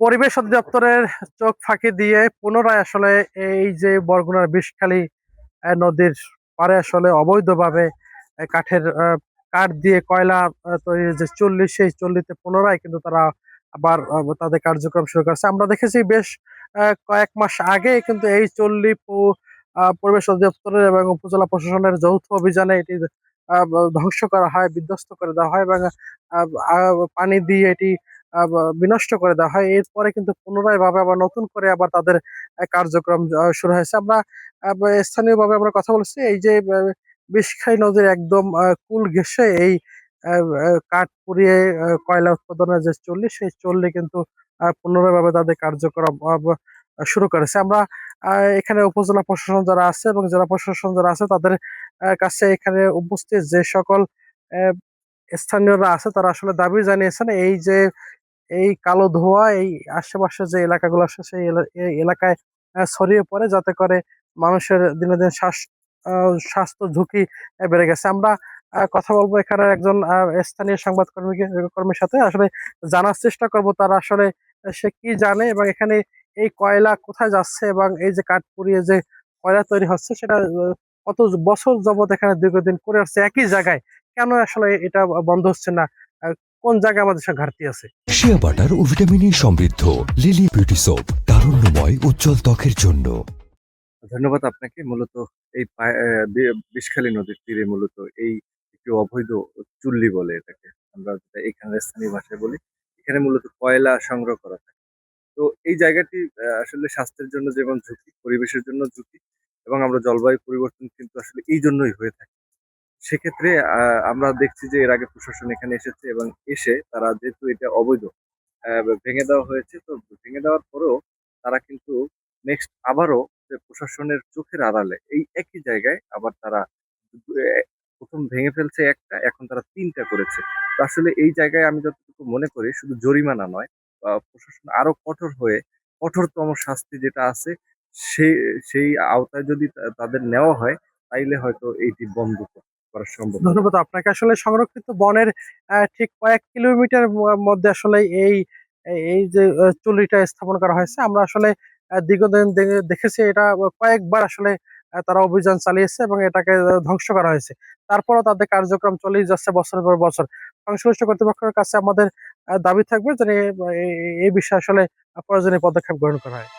পরিবেশ অধিদপ্তরের চোখ ফাঁকি দিয়ে পুনরায় আসলে এই যে বরগুনার বিষখালী নদীর পাড়ে আসলে অবৈধভাবে কাঠ দিয়ে কয়লা তৈরির যে চুল্লি, সেই চুল্লিতে পুনরায় কিন্তু তারা আবার তাদের কার্যক্রম শুরু করেছে। আমরা দেখেছি বেশ কয়েক মাস আগে কিন্তু এই চুল্লি পরিবেশ অধিদপ্তরের এবং উপজেলা প্রশাসনের যৌথ অভিযানে এটি ধ্বংস করা হয়, বিধ্বস্ত করে দেওয়া হয় এবং পানি দিয়ে এটি বিনষ্ট করে দেওয়া হয়। এরপরে কিন্তু পুনরায় ভাবে আবার নতুন করে আবার তাদের কার্যক্রম শুরু হয়েছে। আমরা স্থানীয়ভাবে আমরা কথা বলেছি, এই যে বিষখালী নদীর একদম কূল ঘেঁষে এই কাঠ পুড়িয়ে কয়লা উৎপাদনের যে চুল্লি, সেই চুল্লি কিন্তু পুনরায় ভাবে তাদের কার্যক্রম শুরু করেছে। আমরা এখানে উপজেলা প্রশাসন যারা আছে এবং জেলা প্রশাসন যারা আছে তাদের কাছে এখানে উপস্থিত যে সকল আহ, স্থানীয়রা আছে তারা আসলে দাবি জানিয়েছেন, এই যে এই কালো ধোঁয়া এই আশেপাশে যে এলাকাগুলো আছে সেই এই এলাকায় ছড়িয়ে পড়ে, যাতে করে মানুষের দিনে দিনে স্বাস্থ্য ঝুঁকি বেড়ে গেছে। আমরা কথা বলবো এখানে একজন স্থানীয় কর্মীর সাথে, আসলে জানার চেষ্টা করব তারা আসলে সে কি জানে এবং এখানে এই কয়লা কোথায় যাচ্ছে এবং এই যে কাঠ পুড়িয়ে যে কয়লা তৈরি হচ্ছে সেটা কত বছর যাবত এখানে দীর্ঘদিন করে আসছে একই জায়গায়, কেন আসলে এটা বন্ধ হচ্ছে না? কোন জায়গায় আমাদের সঙ্গে ঘাটতি আছে? শিয়া বাটার ও ভিটামিন সমৃদ্ধ লিলি বিউটি সোপ, তারুণ্যময় উজ্জ্বল ত্বকের জন্য। ধন্যবাদ আপনাকে। মূলত এই বিষখালী নদীর তীরে মূলত এই একটি অবৈধ চুল্লি বলে এটাকে। আমরা যেটা এখানের স্থানীয় ভাষায় বলি। এখানে মূলত কয়লা সংগ্রহ করা থাকে। তো এই জায়গাটি আসলে স্বাস্থ্যের জন্য যেমন ঝুঁকি, পরিবেশের জন্য ঝুঁকি এবং আমরা জলবায়ু পরিবর্তন কিন্তু আসলে এই জন্যই হয়ে থাকে। সেক্ষেত্রে আমরা দেখছি যে এর আগে প্রশাসন এখানে এসেছে এবং এসে তারা যেহেতু এটা অবৈধ ভেঙে দেওয়া হয়েছে। তো ভেঙে দেওয়ার পরেও তারা কিন্তু নেক্সট আবারও যে প্রশাসনের চোখের আড়ালে এই একই জায়গায় আবার তারা এ ১ম ভেঙে ফেলছে একটা, এখন তারা ৩ টা করেছে। তো আসলে এই জায়গায় আমি যতটুকু মনে করি শুধু জরিমানা নয়, প্রশাসন আরো কঠোর হয়ে কঠোরতম শাস্তি যেটা আছে সে সেই আওতায় যদি তাদের নেওয়া হয়, তাইলে হয়তো এইটি বন্ধ করা সম্ভব হবে। ধন্যবাদ আপনাকে। আসলে সংরক্ষিত বনের ঠিক কয়েক কিলোমিটার মধ্যে আসলে এই এই যে চুল্লিটা স্থাপন করা হয়েছে। আমরা আসলে দীর্ঘদিন দেখেছি এটা কয়েকবার আসলে তারা অভিযান চালিয়েছে এবং এটাকে ধ্বংস করা হয়েছে। তারপরও তাদের কার্যক্রম চলেই যাচ্ছে বছরের পর বছর। সংশ্লিষ্ট কর্তৃপক্ষের কাছে আমাদের দাবি থাকবে যে এই বিষয়ে আসলে প্রয়োজনীয় পদক্ষেপ গ্রহণ করা হয়।